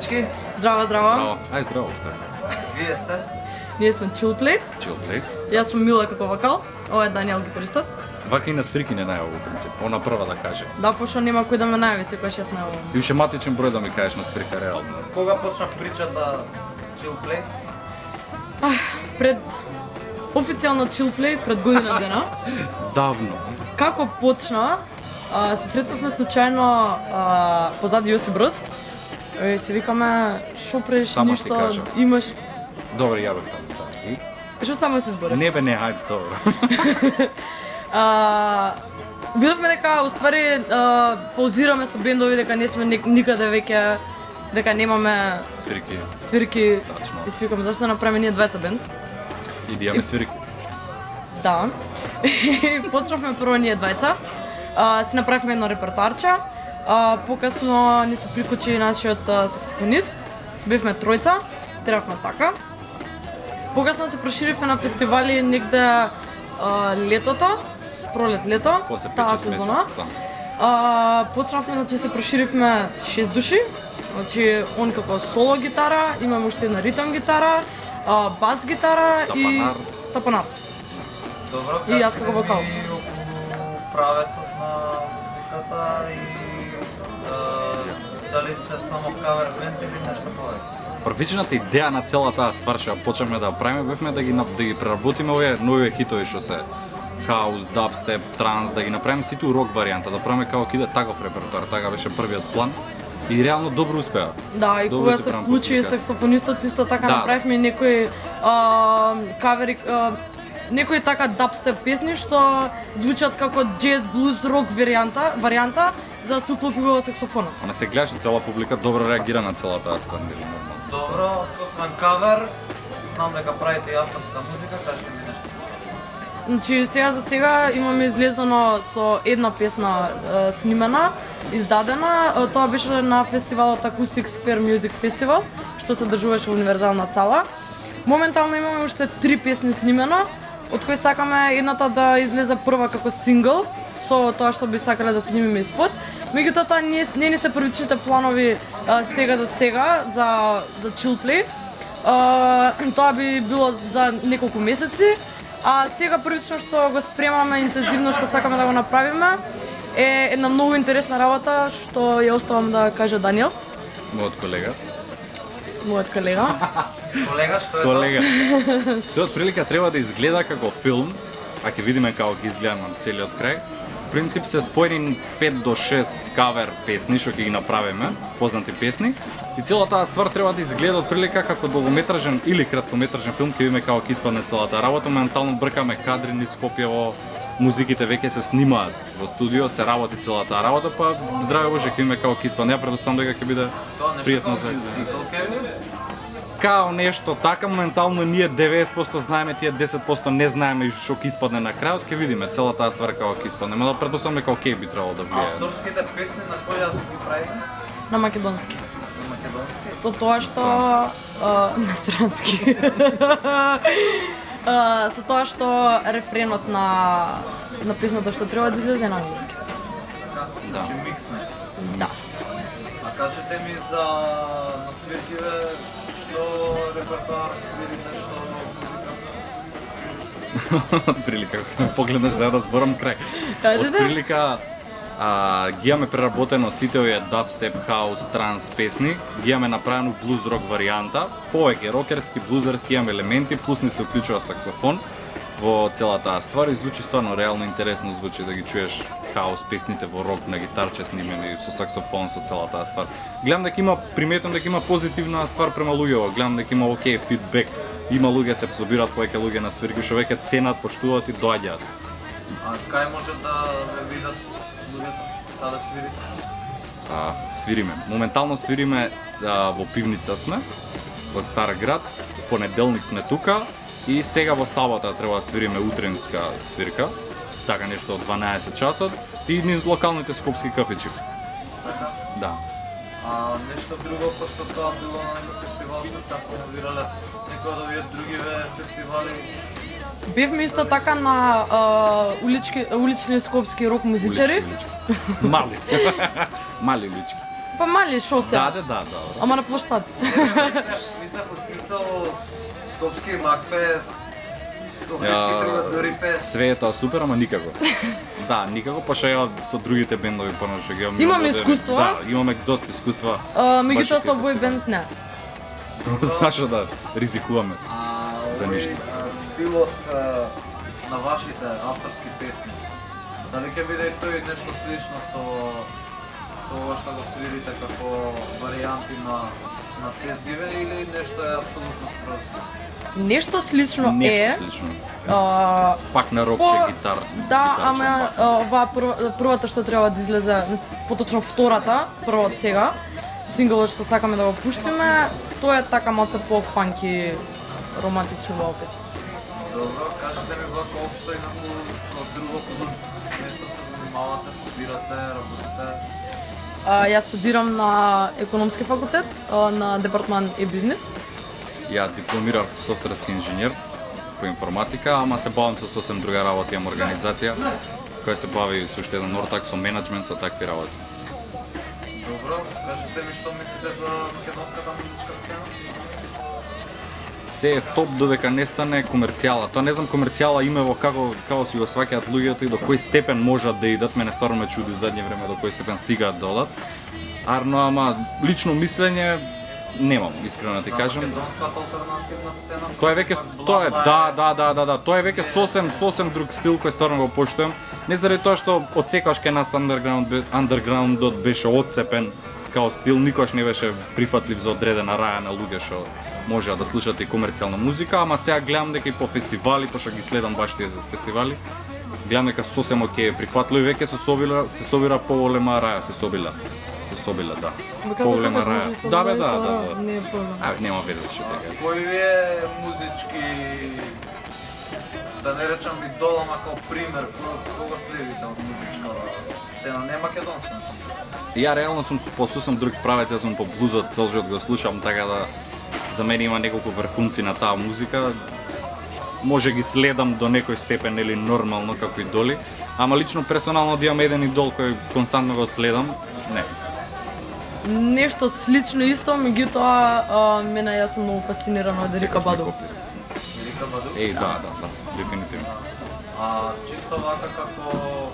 всички! Здраво, здраво. Здраво. Ај, здраво, стари. Вие сте? Ние сме Chillplay. Chillplay. Јас сум Мила како вокал. Ова е Даниел гитаристот. Вака и на свирки не најава во принцип. Она прва да каже. Да, пошто нема кој да ме најави, секогаш јас најавувам. И уште матичен број да ми кажеш на свирка реално. Кога почна причата Chillplay? Пред официјално Chillplay пред година дена. Давно. Како почна? Се сретнавме случајно позади Јосип Брз. И се викаме, шо преш Сама си ништо кажа. имаш. Добре, ја бев таму, да. И? Шо само се збори? Не бе, не, хајде, добро. Видовме дека уствари паузираме со бендови, дека не сме никаде веќе, дека немаме Свирки. свирки. Тачно. И си викам, зашто да направиме ние двајца бенд? И да јаме свирки. Да. И почнавме прво ние двајца. Си направивме едно репертоарче. Покасно ни се приклучи нашиот саксофонист. Бевме тројца, требавме така. Покасно се проширивме на фестивали негде летото, пролет-лето, После 5-6 таа сезона. месеци, Почнавме, значи се проширивме 6 души. Значи он како соло гитара, имаме уште една ритм гитара, бас гитара и Тапанар. тапанар. Добро, И јас како вокал. кажете ми околу правецот на музиката и дали сте само кавер бенд или нешто повеќе? Првичната идеја на целата таа ствар што ја почнавме да правиме бевме да ги преработиме овие нови хитови што се хаус, дабстеп, транс, да ги направиме сите у рок варијанта, да правиме како киде таков репертоар, така беше првиот план. И реално добро успеа. Да, и Добро кога се се правам вклучи публика. саксофонистот, исто така Да. направивме некои кавери, некои така дабстеп песни што звучат како джез, блуз, рок варијанта за да се уклопи во саксофонот. Ама се гледаш цела публика добро реагира на целата таа ствар, нели нормално. Добро, освен кавер, знам дека правите и авторска музика, кажете ми нешто. Значи сега за сега имаме излезено со една песна снимена, издадена. Тоа беше на фестивалот Acoustic Sphere Music Festival, што се држуваше во Универзална сала. Моментално имаме уште 3 песни снимено, од кои сакаме едната да излезе прва како сингл, со тоа што би сакале да снимиме испод. Меѓутоа тоа не ни се првичните планови сега за Chillplay. Тоа би било за неколку месеци. А сега првично што го спремаме интензивно, што сакаме да го направиме, е една многу интересна работа што ја оставам да каже Даниел, Мојот колега. мојот колега. Колега, што е Колега. Тој отприлика треба да изгледа како филм, а ќе видиме како ќе изгледа на целиот крај. В принцип се споени 5 до 6 кавер песни што ќе ги направиме, познати песни. И целата таа ствар треба да изгледа отприлика како долгометражен или краткометражен филм, ќе видиме како ќе испадне целата работа. Моментално бркаме кадри низ Скопјево, музиките веќе се снимаат во студио, се работи целата таа работа, па здраве Боже, ќе видиме како ќе испадне. Ја претпоставам дека ќе биде тоа нешто пријатно како за мюзикл ке као нешто така, моментално ние 90% знаеме, тие 10% не знаеме и што ќе испадне на крајот, ќе видиме целата таа ствар како ќе испадне. Но претпоставам дека окей би требало да влијае. авторските песни на кој јас ги правите? На македонски. На македонски? Со тоа што на странски. Со тоа што рефренот на песната што треба да излезе на англиски. Да. Значи миксне. Да. А кажете ми за на свиркиве што репертоар свирите, што музика? Отприлика, погледнеш за да зборам крај. Ајде да. Отприлика ги имаме преработено сите овие дабстеп, хаус, транс песни, ги имаме направено блуз рок варијанта, повеќе рокерски, блузерски имаме елементи, плюс ни се уклучува саксофон во целата таа ствар и звучи стварно реално интересно, звучи да ги чуеш хаус песните во рок на гитарче снимени со саксофон со целата таа ствар. Гледам дека приметувам дека има позитивна ствар према луѓето, гледам дека има окей фидбек. Има луѓе се собираат повеќе луѓе на свирки што веќе ценат, поштуваат и доаѓаат. А кај може да ве видат луѓето, да свирите? Свириме. Моментално свириме во пивница сме, во Стар град, понеделник сме тука и сега во сабота треба да свириме утринска свирка, така нешто од 12 часот и низ локалните скопски кафичи. Така? Да. А нешто друго, пошто тоа било на некој фестивал што сте промовирале, некој од овие другиве фестивали? Бевме исто така на улични скопски рок музичари. Мали. Мали улички. Па мали шосе. Да, да. Ама на площад. Мислев во смисол Скопски Макфест, Охридски Трубадури фест. Све е тоа супер, ама никако. Да, никако, па што ја со другите бендови понашо ги имам. Имаме искуство. Да, имаме доста искуства. Меѓутоа баш со и овој тие бенд не. Зашо да ризикуваме за ништо. Стилот на вашите авторски песни. Дали ќе биде и тој нешто слично со ова што го свирите како варијанти на тезгиве или нешто е апсолутно скроз? Нешто слично Нешто е. слично. а, Пак на рокче по- гитар. Да, гитарче, ама бас. оваа првата што треба да излезе, поточно втората, прва од сега, синглот што сакаме да го пуштиме, тоа е така малце по-фанки, романтично во песна. Добро, кажете ми вака општо и на друго плюс нешто се занимавате, студирате, работите. Јас студирам на економски факултет, на департман и бизнес. Ја дипломирав софтверски инженер по информатика, ама се бавам со сосем друга работа, имам организација која се бави со уште еден ортак со менеджмент, со такви работи. Добро, кажете ми што мислите за македонската музичка сцена? Се е топ додека не стане комерцијала. Тоа не знам комерцијала име во како си го сваќаат луѓето и до кој степен можат да идат. Мене стварно ме чуди во задње време до кој степен стигаат да одат. Арно, ама лично мислење немам, искрено да ти кажам. Македонската алтернативна сцена. Тоа е веќе тоа е да, тоа е веќе сосем друг стил кој стварно го поштувам. Не заради тоа што од секогаш кај нас андерграундот беше отцепен као стил, никогаш не беше прифатлив за одредена раја на луѓе што можеа да слушаат и комерцијална музика, ама сега гледам дека и по фестивали, пошто ги следам баш тие фестивали, гледам дека сосем окей прифатлив и веќе се собира поголема раја, се собила, да. Поголема раја. Да, бе, да. Не е проблем. Нема веќе што дека. Кој ви е музички, да не речам идол, ама као пример, кога следите од музичка сцена, не македонска, мислам. Ја реално сум по сосем друг правец, јас сум по блузот, цел живот го слушам, така да за мене има неколку врхунци на таа музика. Може ги следам до некој степен или нормално како идоли, ама лично персонално да имам еден идол кој константно го следам, не. Нешто слично исто, меѓутоа мене јас сум многу фасцинирана од Ерика Секогаш ме Баду. копира. Ерика Баду? Да, дефинитивно. А чисто вака како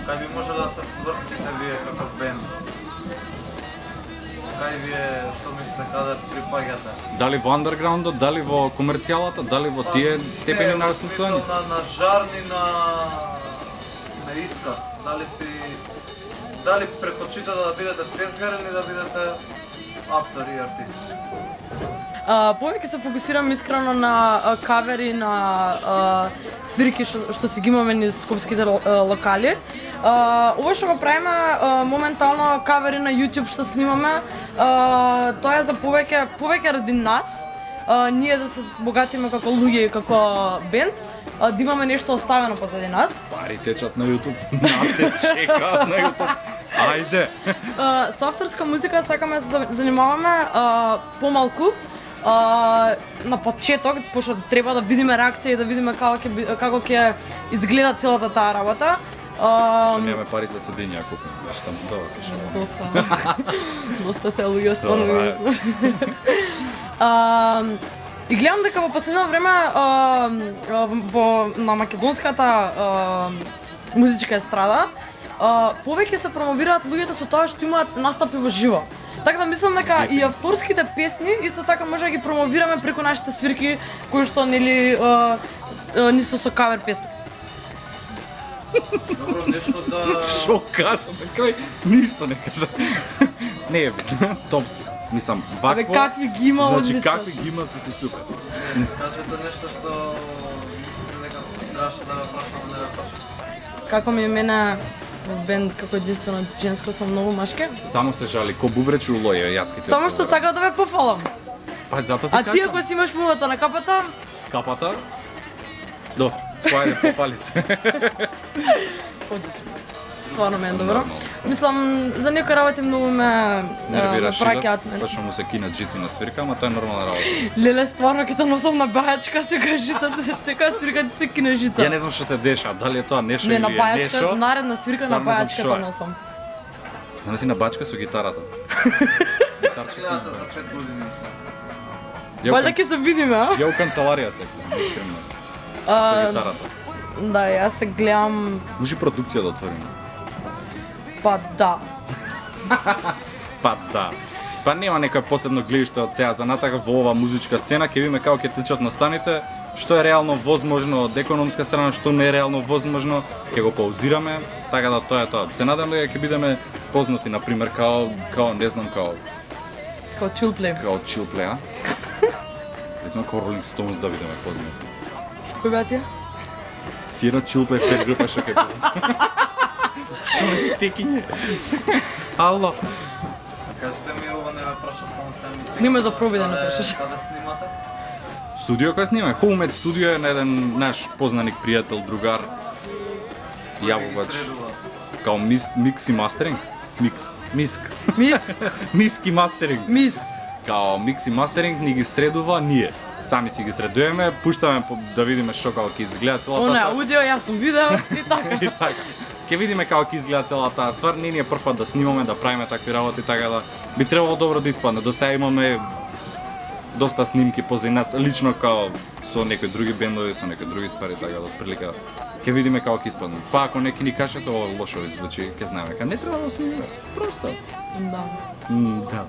кај би може да се стврстите вие како бенд? Кај вие, што мислите, каде припаѓате? Дали во андерграундот, дали во комерцијалата, дали во тие степени на разнесување? На жарни, на исказ. Дали предпочитате да бидете тезгар или да бидете автор и артист? Повеќе се фокусирам искрено на кавери, на свирки што си ги имаме низ скопските локали. Ова што го правиме моментално кавери на YouTube што снимаме, тоа е за повеќе ради нас, ние да се богатиме како луѓе и како бенд, да имаме нешто оставено позади нас. Пари течат на YouTube, нас те чекаат на YouTube. Ајде! Со авторска музика сакаме да се занимаваме помалку, на почеток, пошто треба да видиме реакција и да видиме како ќе изгледа целата таа работа. Што немаме пари за цедиња, купим, што тоа се шо. Доста се луѓе стварно. И гледам дека во последно време на македонската музичка естрада повеќе се промовираат луѓето со тоа што имаат настапи во живо. Така да мислам дека и авторските песни исто така може да ги промовираме преку нашите свирки кои што нели не се со кавер песни. Добро, нешто да... Шо кажам, кај ништо не кажа. Не е битно, топ си. Мислам, вакво... Абе какви ги има Значи, одлично. какви ги има, ти си супер. Кажете нешто што мислите дека требаше да ве прашам, не ве прашам. Како ми е мене во бенд како единствено женско сум многу машке. Само се жали, ко бубречи у лоја, јас ки те... Само што сакам да ве пофалам. Па, зато ти А ти кажам. ако си имаш мувата на капата, Капата? До, поајде, попали се. одлично. Стварно ме е добро. Мислам, за некои работи многу ме Нервираш праќаат. зашто му се кинат жици на свирка, ама тоа е нормална работа. Леле, стварно ќе те носам на бајачка, секоја жица, секоја свирка ти се кине жица. Ја не знам што се деша, дали е тоа нешто Не, или на е бајачка, нешто. наредна свирка на Само не знам бајачка што те е. носам. Знаме си на бачка со гитарата. Гитарче. Илјадата за 4 години. Валјда ќе се видиме, а? Ја у канцеларија се, искрено. Со А, гитарата. да, јас се гледам, Може продукција да отвориме. па да. Па да. Па нема некој посебно гледиште од сега за натака во оваа музичка сцена, ќе видиме како ќе течат настаните, што е реално возможно од економска страна, што не е реално возможно, ќе го паузираме, така да тоа е тоа. Се надам дека ќе бидеме познати на пример као не знам као Као чилплей. Chillplay, а? Речено као Rolling Stones да бидеме познати. Кој беа тие? Тие на Chillplay 5 група што ќе бидат. Шо ти текиње? Ало. Кажете ми, ова не ме праша само сами. Нема за проби да не прашаш. Каде снимате? Студио кој снима, Homemade студио е на еден наш познаник, пријател, другар, јавувач, Средува. као микс и мастеринг. Миск. Мис, Миск и мастеринг. мис. Као микс и мастеринг ни ги средува ние. Сами си ги средуваме, пуштаме да видиме што како ќе изгледа целата Она е стvar. аудио, јас сум видео и така. И така. Ќе видиме како ќе изгледа целата таа ствар. Не ни е прв пат да снимаме, да правиме такви работи, така да би требало добро да испадне. До сега имаме доста снимки позади нас, лично као со некои други бендови, со некои други ствари, така да отприлика ќе видиме како ќе испадне. Па ако неки ни кажете ова лошо звучи, ќе знаеме дека не треба да снимаме. Просто. Да. Да.